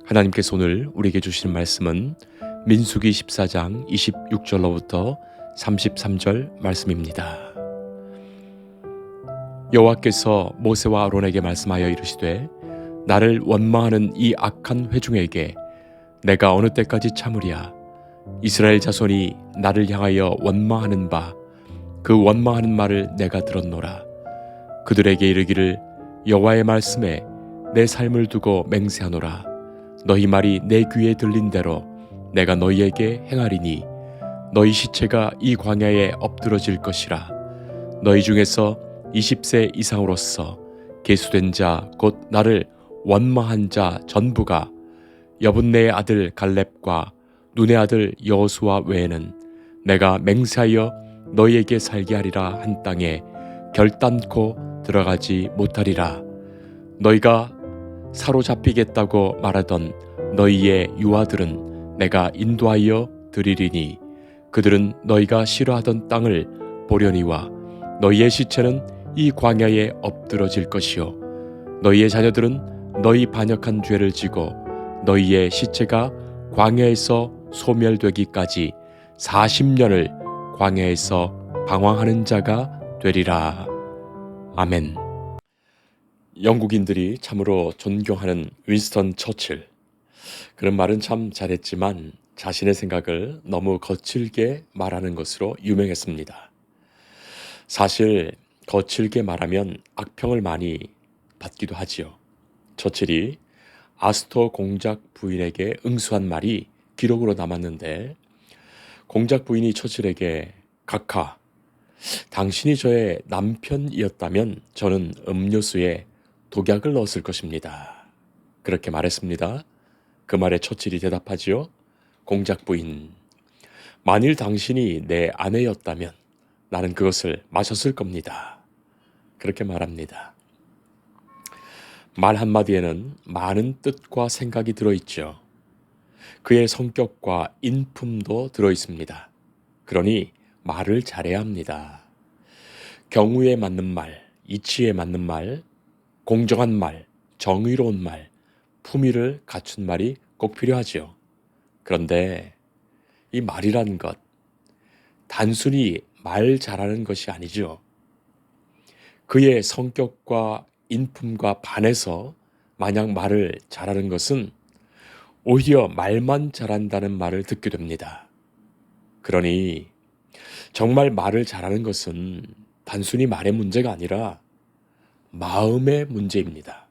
하나님께서 오늘 우리에게 주시는 말씀은 민수기 14장 26절로부터 33절 말씀입니다. 여호와께서 모세와 아론에게 말씀하여 이르시되 나를 원망하는 이 악한 회중에게 내가 어느 때까지 참으랴. 이스라엘 자손이 나를 향하여 원망하는 바 그 원망하는 말을 내가 들었노라. 그들에게 이르기를 여호와의 말씀에 내 삶을 두고 맹세하노라. 너희 말이 내 귀에 들린 대로 내가 너희에게 행하리니 너희 시체가 이 광야에 엎드러질 것이라. 너희 중에서 20세 이상으로서 계수된 자 곧 나를 원망한 자 전부가 여분네의 아들 갈렙과 눈의 아들 여호수아 외에는 내가 맹세하여 너희에게 살게 하리라 한 땅에 결단코 들어가지 못하리라. 너희가 사로잡히겠다고 말하던 너희의 유아들은 내가 인도하여 드리리니 그들은 너희가 싫어하던 땅을 보려니와 너희의 시체는 이 광야에 엎드러질 것이요 너희의 자녀들은 너희 반역한 죄를 지고 너희의 시체가 광야에서 소멸되기까지 40년을 광야에서 방황하는 자가 되리라. 아멘. 영국인들이 참으로 존경하는 윈스턴 처칠. 그런 말은 참 잘했지만 자신의 생각을 너무 거칠게 말하는 것으로 유명했습니다. 사실 거칠게 말하면 악평을 많이 받기도 하지요. 처칠이 아스토 공작 부인에게 응수한 말이 기록으로 남았는데 공작 부인이 처칠에게 각하, 당신이 저의 남편이었다면 저는 음료수에 독약을 넣었을 것입니다. 그렇게 말했습니다. 그 말에 처칠이 대답하지요. 공작 부인, 만일 당신이 내 아내였다면 나는 그것을 마셨을 겁니다. 그렇게 말합니다. 말 한마디에는 많은 뜻과 생각이 들어있죠. 그의 성격과 인품도 들어있습니다. 그러니 말을 잘해야 합니다. 경우에 맞는 말, 이치에 맞는 말, 공정한 말, 정의로운 말, 품위를 갖춘 말이 꼭 필요하지요. 그런데 이 말이란 것, 단순히 말 잘하는 것이 아니죠. 그의 성격과 인품과 반해서 만약 말을 잘하는 것은 오히려 말만 잘한다는 말을 듣게 됩니다. 그러니 정말 말을 잘하는 것은 단순히 말의 문제가 아니라 마음의 문제입니다.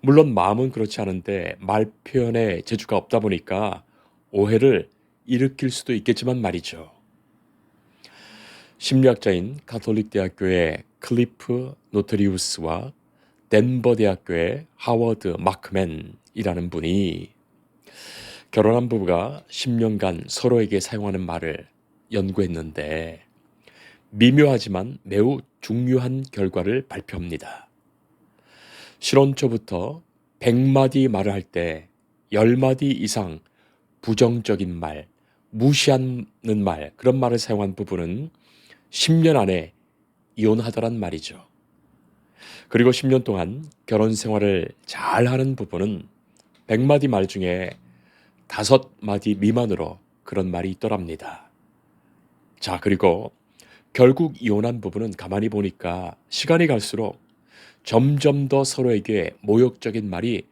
물론 마음은 그렇지 않은데 말 표현에 재주가 없다 보니까 오해를 일으킬 수도 있겠지만 말이죠. 심리학자인 가톨릭 대학교의 클리프 노트리우스와 덴버 대학교의 하워드 마크맨이라는 분이 결혼한 부부가 10년간 서로에게 사용하는 말을 연구했는데 미묘하지만 매우 중요한 결과를 발표합니다. 실혼 초부터 100마디 말을 할 때 10마디 이상 부정적인 말, 무시하는 말, 그런 말을 사용한 부부는 10년 안에 이혼하더란 말이죠. 그리고 10년 동안 결혼 생활을 잘하는 부부는 100마디 말 중에 5마디 미만으로 그런 말이 있더랍니다. 자, 그리고 결국 이혼한 부부는 가만히 보니까 시간이 갈수록 점점 더 서로에게 모욕적인 말이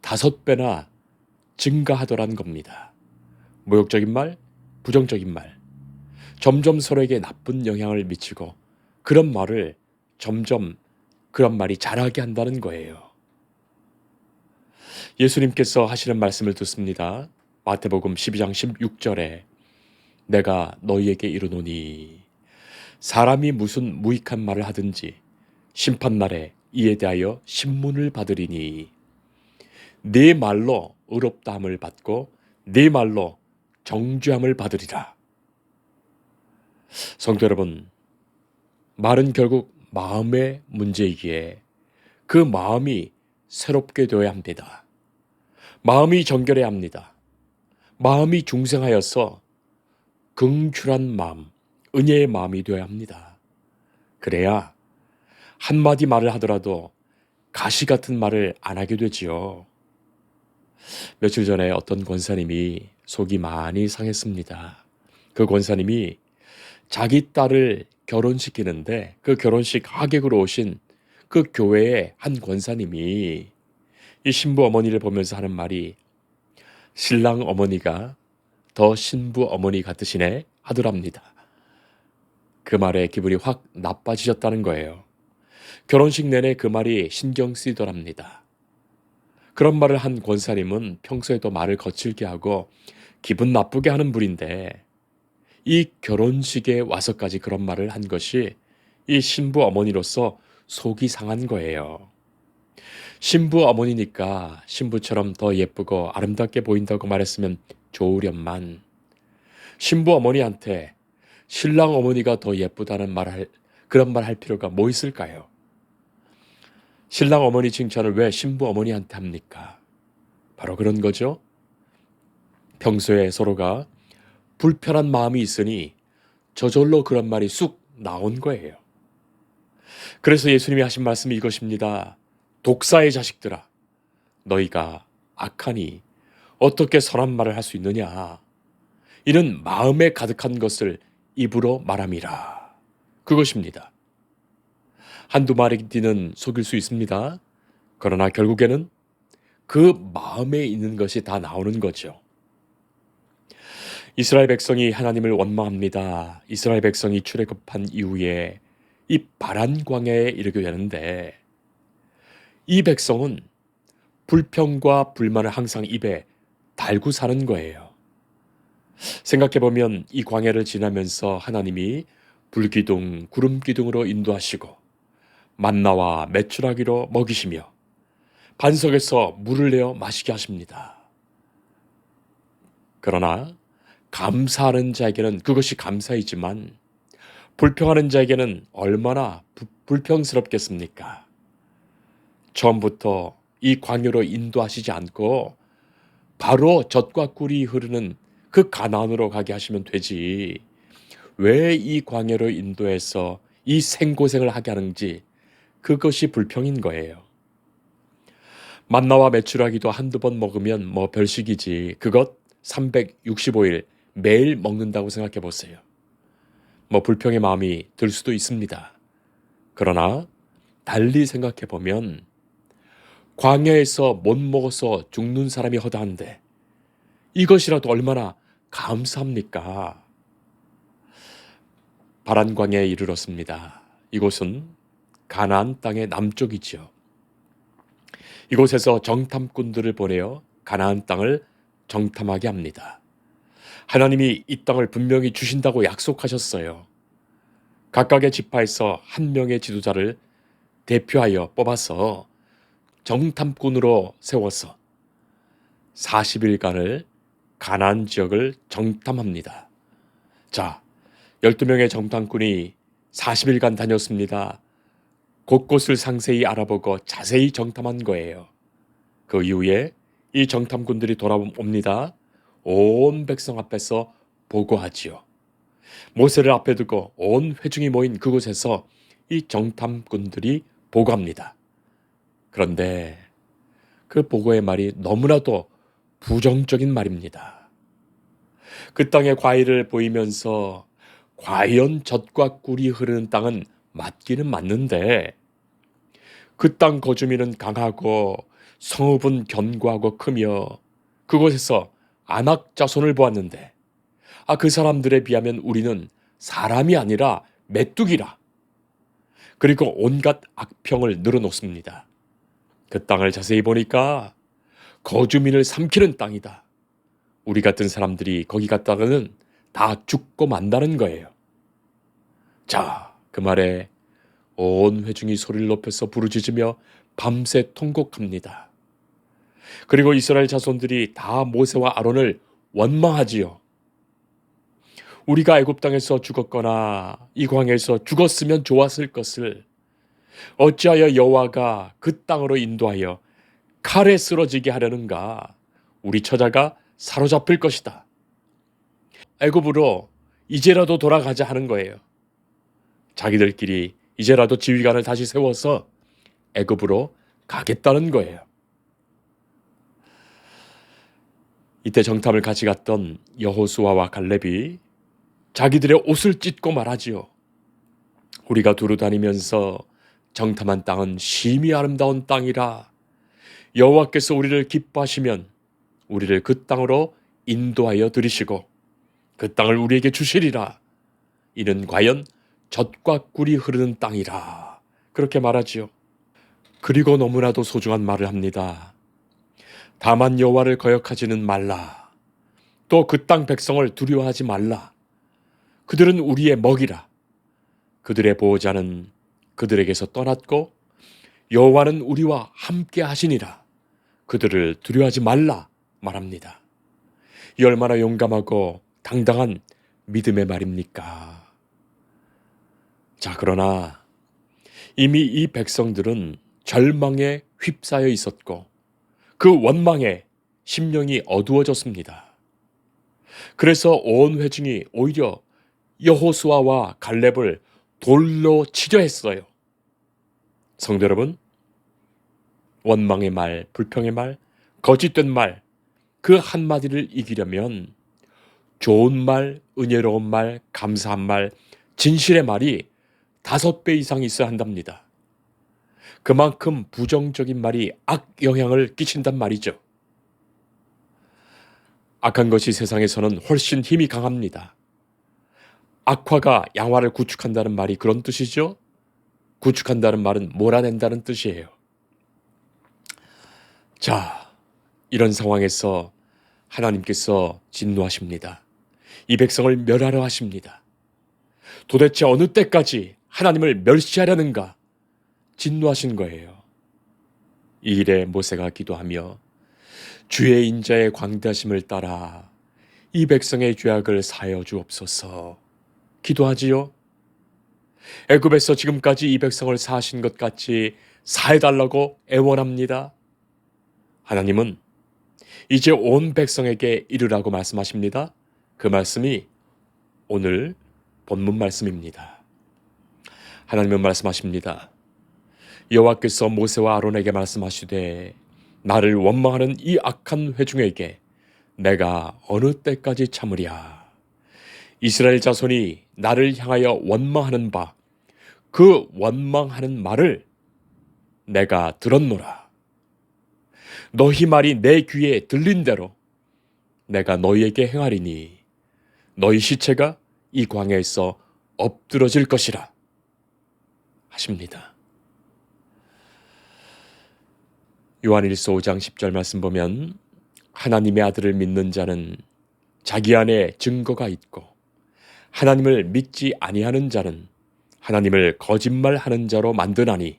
5배나 증가하더란 겁니다. 모욕적인 말, 부정적인 말. 점점 서로에게 나쁜 영향을 미치고 그런 말을 점점 그런 말이 자라게 한다는 거예요. 예수님께서 하시는 말씀을 듣습니다. 마태복음 12장 16절에 내가 너희에게 이르노니 사람이 무슨 무익한 말을 하든지 심판날에 이에 대하여 신문을 받으리니 네 말로 의롭다함을 받고 네 말로 정죄함을 받으리라. 성도 여러분, 말은 결국 마음의 문제이기에 그 마음이 새롭게 되어야 합니다. 마음이 정결해야 합니다. 마음이 중생하여서 긍휼한 마음, 은혜의 마음이 되어야 합니다. 그래야 한마디 말을 하더라도 가시 같은 말을 안 하게 되지요. 며칠 전에 어떤 권사님이 속이 많이 상했습니다. 그 권사님이 자기 딸을 결혼시키는데 그 결혼식 하객으로 오신 그 교회의 한 권사님이 이 신부 어머니를 보면서 하는 말이 신랑 어머니가 더 신부 어머니 같으시네 하더랍니다. 그 말에 기분이 확 나빠지셨다는 거예요. 결혼식 내내 그 말이 신경 쓰이더랍니다. 그런 말을 한 권사님은 평소에도 말을 거칠게 하고 기분 나쁘게 하는 분인데 이 결혼식에 와서까지 그런 말을 한 것이 이 신부 어머니로서 속이 상한 거예요. 신부 어머니니까 신부처럼 더 예쁘고 아름답게 보인다고 말했으면 좋으련만 신부 어머니한테 신랑 어머니가 더 예쁘다는 그런 말 할 필요가 뭐 있을까요? 신랑 어머니 칭찬을 왜 신부 어머니한테 합니까? 바로 그런 거죠. 평소에 서로가 불편한 마음이 있으니 저절로 그런 말이 쑥 나온 거예요. 그래서 예수님이 하신 말씀이 이것입니다. 독사의 자식들아, 너희가 악하니 어떻게 선한 말을 할 수 있느냐? 이는 마음에 가득한 것을 입으로 말함이라. 그것입니다. 한두 마디는 속일 수 있습니다. 그러나 결국에는 그 마음에 있는 것이 다 나오는 거죠. 이스라엘 백성이 하나님을 원망합니다. 이스라엘 백성이 출애굽한 이후에 이 바란 광야에 이르게 되는데 이 백성은 불평과 불만을 항상 입에 달고 사는 거예요. 생각해보면 이 광야를 지나면서 하나님이 불기둥, 구름기둥으로 인도하시고 만나와 메추라기로 먹이시며 반석에서 물을 내어 마시게 하십니다. 그러나 감사하는 자에게는 그것이 감사이지만 불평하는 자에게는 얼마나 불평스럽겠습니까? 처음부터 이 광야로 인도하시지 않고 바로 젖과 꿀이 흐르는 그 가나안으로 가게 하시면 되지. 왜 이 광야로 인도해서 이 생고생을 하게 하는지 그것이 불평인 거예요. 만나와 메추라기도 한두 번 먹으면 뭐 별식이지. 그것 365일 매일 먹는다고 생각해 보세요. 뭐 불평의 마음이 들 수도 있습니다. 그러나 달리 생각해 보면 광야에서 못 먹어서 죽는 사람이 허다한데 이것이라도 얼마나 감사합니까? 바란 광야에 이르렀습니다. 이곳은 가나안 땅의 남쪽이지요. 이곳에서 정탐꾼들을 보내어 가나안 땅을 정탐하게 합니다. 하나님이 이 땅을 분명히 주신다고 약속하셨어요. 각각의 지파에서 한 명의 지도자를 대표하여 뽑아서 정탐꾼으로 세워서 40일간을 가나안 지역을 정탐합니다. 자, 12명의 정탐꾼이 40일간 다녔습니다. 곳곳을 상세히 알아보고 자세히 정탐한 거예요. 그 이후에 이 정탐꾼들이 돌아옵니다. 온 백성 앞에서 보고하지요. 모세를 앞에 두고 온 회중이 모인 그곳에서 이 정탐꾼들이 보고합니다. 그런데 그 보고의 말이 너무나도 부정적인 말입니다. 그 땅의 과일을 보이면서 과연 젖과 꿀이 흐르는 땅은 맞기는 맞는데 그 땅 거주민은 강하고 성읍은 견고하고 크며 그곳에서 안악 자손을 보았는데 그 사람들에 비하면 우리는 사람이 아니라 메뚜기라. 그리고 온갖 악평을 늘어놓습니다. 그 땅을 자세히 보니까 거주민을 삼키는 땅이다. 우리 같은 사람들이 거기 갔다가는 다 죽고 만다는 거예요. 자, 그 말에 온 회중이 소리를 높여서 부르짖으며 밤새 통곡합니다. 그리고 이스라엘 자손들이 다 모세와 아론을 원망하지요. 우리가 애굽 땅에서 죽었거나 이 광야에서 죽었으면 좋았을 것을 어찌하여 여호와가 그 땅으로 인도하여 칼에 쓰러지게 하려는가? 우리 처자가 사로잡힐 것이다. 애굽으로 이제라도 돌아가자 하는 거예요. 자기들끼리 이제라도 지휘관을 다시 세워서 애굽으로 가겠다는 거예요. 이때 정탐을 같이 갔던 여호수아와 갈렙이 자기들의 옷을 찢고 말하지요. 우리가 두루 다니면서 정탐한 땅은 심히 아름다운 땅이라. 여호와께서 우리를 기뻐하시면 우리를 그 땅으로 인도하여 들이시고 그 땅을 우리에게 주시리라. 이는 과연 젖과 꿀이 흐르는 땅이라. 그렇게 말하지요. 그리고 너무나도 소중한 말을 합니다. 다만 여호와를 거역하지는 말라. 또 그 땅 백성을 두려워하지 말라. 그들은 우리의 먹이라. 그들의 보호자는 그들에게서 떠났고 여호와는 우리와 함께 하시니라. 그들을 두려워하지 말라 말합니다. 이 얼마나 용감하고 당당한 믿음의 말입니까? 자, 그러나 이미 이 백성들은 절망에 휩싸여 있었고 그 원망에 심령이 어두워졌습니다. 그래서 온 회중이 오히려 여호수아와 갈렙을 돌로 치려 했어요. 성도 여러분, 원망의 말, 불평의 말, 거짓된 말, 그 한마디를 이기려면 좋은 말, 은혜로운 말, 감사한 말, 진실의 말이 5배 이상 있어야 한답니다. 그만큼 부정적인 말이 악영향을 끼친단 말이죠. 악한 것이 세상에서는 훨씬 힘이 강합니다. 악화가 양화를 구축한다는 말이 그런 뜻이죠. 구축한다는 말은 몰아낸다는 뜻이에요. 자, 이런 상황에서 하나님께서 진노하십니다. 이 백성을 멸하려 하십니다. 도대체 어느 때까지 하나님을 멸시하려는가 진노하신 거예요. 이 일에 모세가 기도하며 주의 인자의 광대하심을 따라 이 백성의 죄악을 사하여 주옵소서 기도하지요. 애굽에서 지금까지 이 백성을 사하신 것 같이 사해달라고 애원합니다. 하나님은 이제 온 백성에게 이르라고 말씀하십니다. 그 말씀이 오늘 본문 말씀입니다. 하나님은 말씀하십니다. 여호와께서 모세와 아론에게 말씀하시되 나를 원망하는 이 악한 회중에게 내가 어느 때까지 참으랴. 이스라엘 자손이 나를 향하여 원망하는 바 그 원망하는 말을 내가 들었노라. 너희 말이 내 귀에 들린 대로 내가 너희에게 행하리니 너희 시체가 이 광야에서 엎드러질 것이라 하십니다. 요한일서 5장 10절 말씀 보면 하나님의 아들을 믿는 자는 자기 안에 증거가 있고 하나님을 믿지 아니하는 자는 하나님을 거짓말하는 자로 만드나니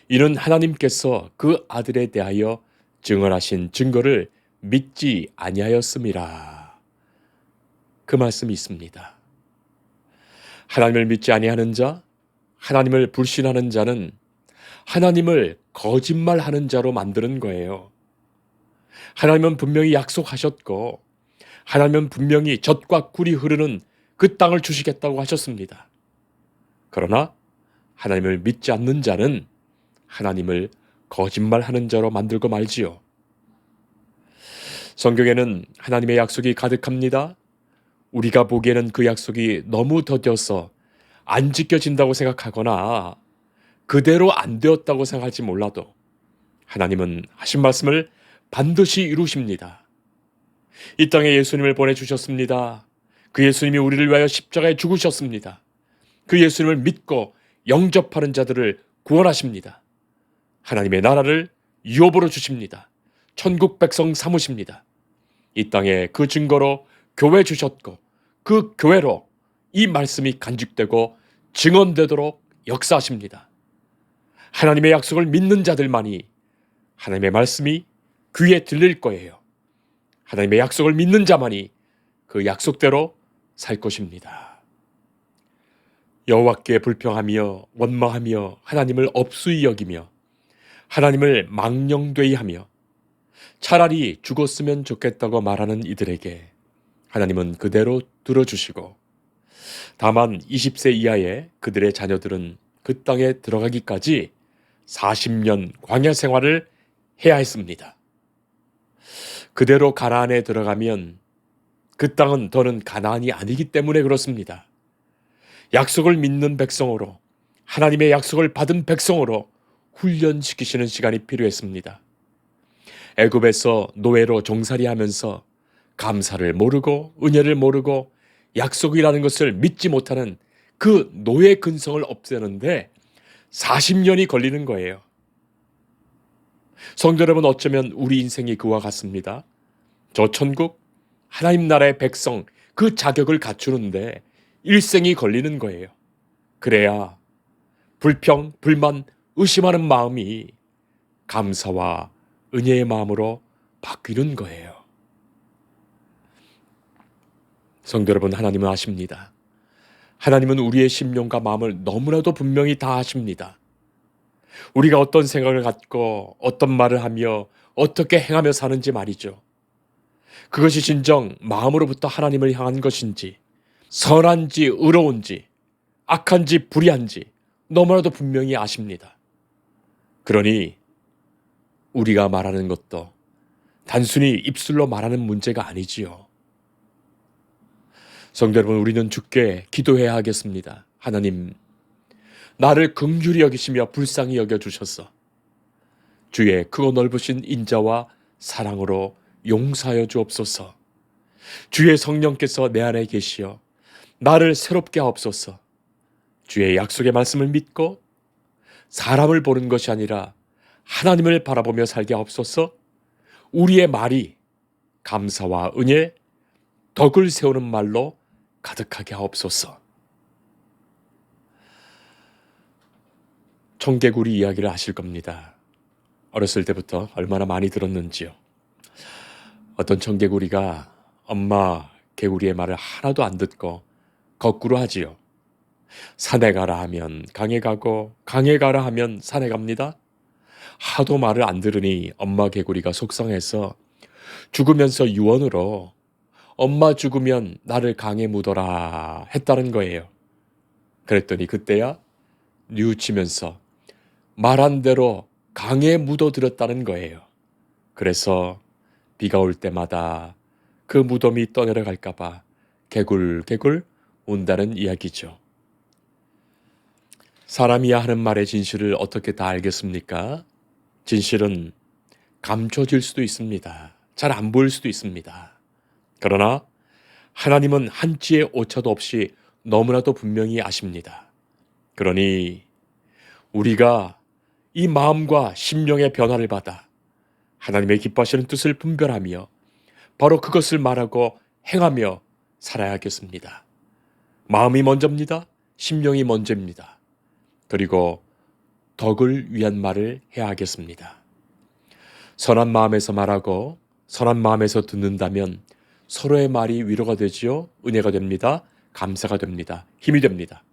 이는 하나님께서 그 아들에 대하여 증언하신 증거를 믿지 아니하였음이라. 그 말씀이 있습니다. 하나님을 믿지 아니하는 자, 하나님을 불신하는 자는 하나님을 거짓말하는 자로 만드는 거예요. 하나님은 분명히 약속하셨고 하나님은 분명히 젖과 꿀이 흐르는 그 땅을 주시겠다고 하셨습니다. 그러나 하나님을 믿지 않는 자는 하나님을 거짓말하는 자로 만들고 말지요. 성경에는 하나님의 약속이 가득합니다. 우리가 보기에는 그 약속이 너무 더뎌서 안 지켜진다고 생각하거나 그대로 안 되었다고 생각할지 몰라도 하나님은 하신 말씀을 반드시 이루십니다. 이 땅에 예수님을 보내주셨습니다. 그 예수님이 우리를 위하여 십자가에 죽으셨습니다. 그 예수님을 믿고 영접하는 자들을 구원하십니다. 하나님의 나라를 유업으로 주십니다. 천국 백성 삼으십니다. 이 땅에 그 증거로 교회 주셨고 그 교회로 이 말씀이 간직되고 증언되도록 역사하십니다. 하나님의 약속을 믿는 자들만이 하나님의 말씀이 귀에 들릴 거예요. 하나님의 약속을 믿는 자만이 그 약속대로 살 것입니다. 여호와께 불평하며 원망하며 하나님을 업수히 여기며 하나님을 망령되이 하며 차라리 죽었으면 좋겠다고 말하는 이들에게 하나님은 그대로 들어주시고 다만 20세 이하의 그들의 자녀들은 그 땅에 들어가기까지 40년 광야 생활을 해야 했습니다. 그대로 가나안에 들어가면 그 땅은 더는 가나안이 아니기 때문에 그렇습니다. 약속을 믿는 백성으로, 하나님의 약속을 받은 백성으로 훈련시키시는 시간이 필요했습니다. 애굽에서 노예로 종살이하면서 감사를 모르고 은혜를 모르고 약속이라는 것을 믿지 못하는 그 노예 근성을 없애는데 40년이 걸리는 거예요. 성도 여러분, 어쩌면 우리 인생이 그와 같습니다. 저 천국, 하나님 나라의 백성, 그 자격을 갖추는데 일생이 걸리는 거예요. 그래야 불평, 불만, 의심하는 마음이 감사와 은혜의 마음으로 바뀌는 거예요. 성도 여러분, 하나님은 아십니다. 하나님은 우리의 심령과 마음을 너무나도 분명히 다 아십니다. 우리가 어떤 생각을 갖고 어떤 말을 하며 어떻게 행하며 사는지 말이죠. 그것이 진정 마음으로부터 하나님을 향한 것인지, 선한지 의로운지, 악한지 불의한지 너무나도 분명히 아십니다. 그러니 우리가 말하는 것도 단순히 입술로 말하는 문제가 아니지요. 성도 여러분, 우리는 주께 기도해야 하겠습니다. 하나님, 나를 긍휼히 여기시며 불쌍히 여겨주셔서 주의 크고 넓으신 인자와 사랑으로 용서하여 주옵소서. 주의 성령께서 내 안에 계시어 나를 새롭게 하옵소서. 주의 약속의 말씀을 믿고 사람을 보는 것이 아니라 하나님을 바라보며 살게 하옵소서. 우리의 말이 감사와 은혜, 덕을 세우는 말로 가득하게 하옵소서. 청개구리 이야기를 아실 겁니다. 어렸을 때부터 얼마나 많이 들었는지요. 어떤 청개구리가 엄마 개구리의 말을 하나도 안 듣고 거꾸로 하지요. 산에 가라 하면 강에 가고 강에 가라 하면 산에 갑니다. 하도 말을 안 들으니 엄마 개구리가 속상해서 죽으면서 유언으로 엄마 죽으면 나를 강에 묻어라 했다는 거예요. 그랬더니 그때야 뉘우치면서 말한 대로 강에 묻어들었다는 거예요. 그래서 비가 올 때마다 그 무덤이 떠내려갈까봐 개굴개굴 운다는 이야기죠. 사람이야 하는 말의 진실을 어떻게 다 알겠습니까? 진실은 감춰질 수도 있습니다. 잘 안 보일 수도 있습니다. 그러나 하나님은 한치의 오차도 없이 너무나도 분명히 아십니다. 그러니 우리가 이 마음과 심령의 변화를 받아 하나님의 기뻐하시는 뜻을 분별하며 바로 그것을 말하고 행하며 살아야겠습니다. 마음이 먼저입니다. 심령이 먼저입니다. 그리고 덕을 위한 말을 해야 하겠습니다. 선한 마음에서 말하고 선한 마음에서 듣는다면 서로의 말이 위로가 되지요. 은혜가 됩니다. 감사가 됩니다. 힘이 됩니다.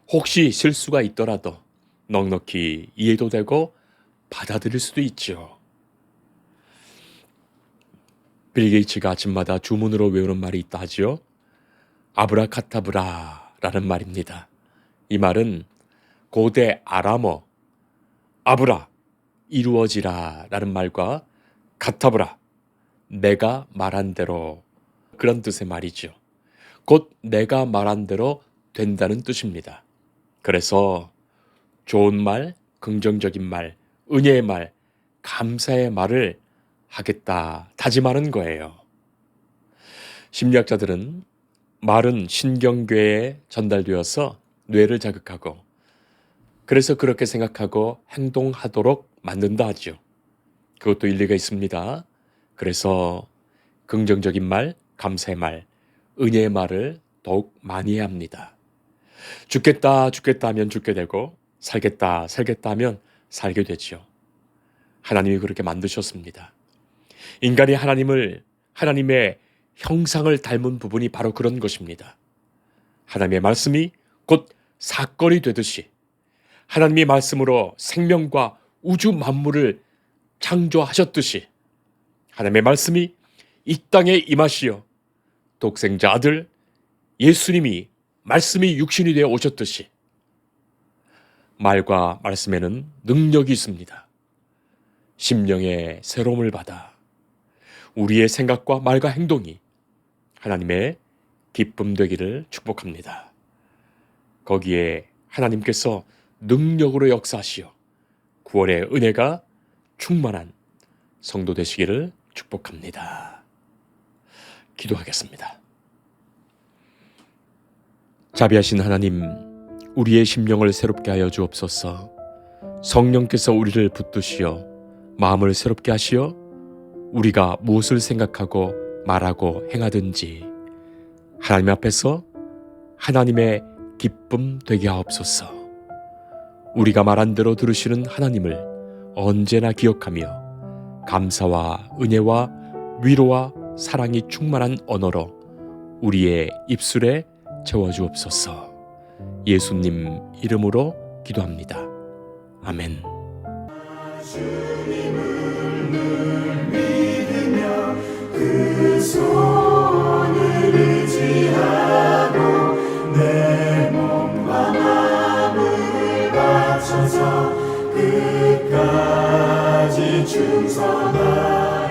혹시 실수가 있더라도 넉넉히 이해도 되고 받아들일 수도 있죠. 빌 게이츠가 아침마다 주문으로 외우는 말이 있다 하지요. 아브라카타브라라는 말입니다. 이 말은 고대 아람어 아브라 이루어지라 라는 말과 카타브라 내가 말한 대로 그런 뜻의 말이죠. 곧 내가 말한 대로 된다는 뜻입니다. 그래서 좋은 말, 긍정적인 말, 은혜의 말, 감사의 말을 하겠다 다짐하는 거예요. 심리학자들은 말은 신경궤에 전달되어서 뇌를 자극하고 그래서 그렇게 생각하고 행동하도록 만든다 하죠. 그것도 일리가 있습니다. 그래서 긍정적인 말, 감사의 말, 은혜의 말을 더욱 많이 해야 합니다. 죽겠다 죽겠다 하면 죽게 되고 살겠다 살겠다 하면 살게 되지요. 하나님이 그렇게 만드셨습니다. 인간이 하나님의 형상을 닮은 부분이 바로 그런 것입니다. 하나님의 말씀이 곧 사건이 되듯이 하나님의 말씀으로 생명과 우주 만물을 창조하셨듯이 하나님의 말씀이 이 땅에 임하시어 독생자 아들 예수님이 말씀이 육신이 되어 오셨듯이 말과 말씀에는 능력이 있습니다. 심령의 새로움을 받아 우리의 생각과 말과 행동이 하나님의 기쁨 되기를 축복합니다. 거기에 하나님께서 능력으로 역사하시어 구원의 은혜가 충만한 성도 되시기를 축복합니다. 기도하겠습니다. 자비하신 하나님, 우리의 심령을 새롭게 하여 주옵소서. 성령께서 우리를 붙드시어 마음을 새롭게 하시어 우리가 무엇을 생각하고 말하고 행하든지 하나님 앞에서 하나님의 기쁨 되게 하옵소서. 우리가 말한 대로 들으시는 하나님을 언제나 기억하며 감사와 은혜와 위로와 사랑이 충만한 언어로 우리의 입술에 채워주옵소서. 예수님 이름으로 기도합니다. 아멘. 주님을 늘 믿으며 그 손을 의지하고 내 몸과 마음을 바쳐서 끝까지 충성하리.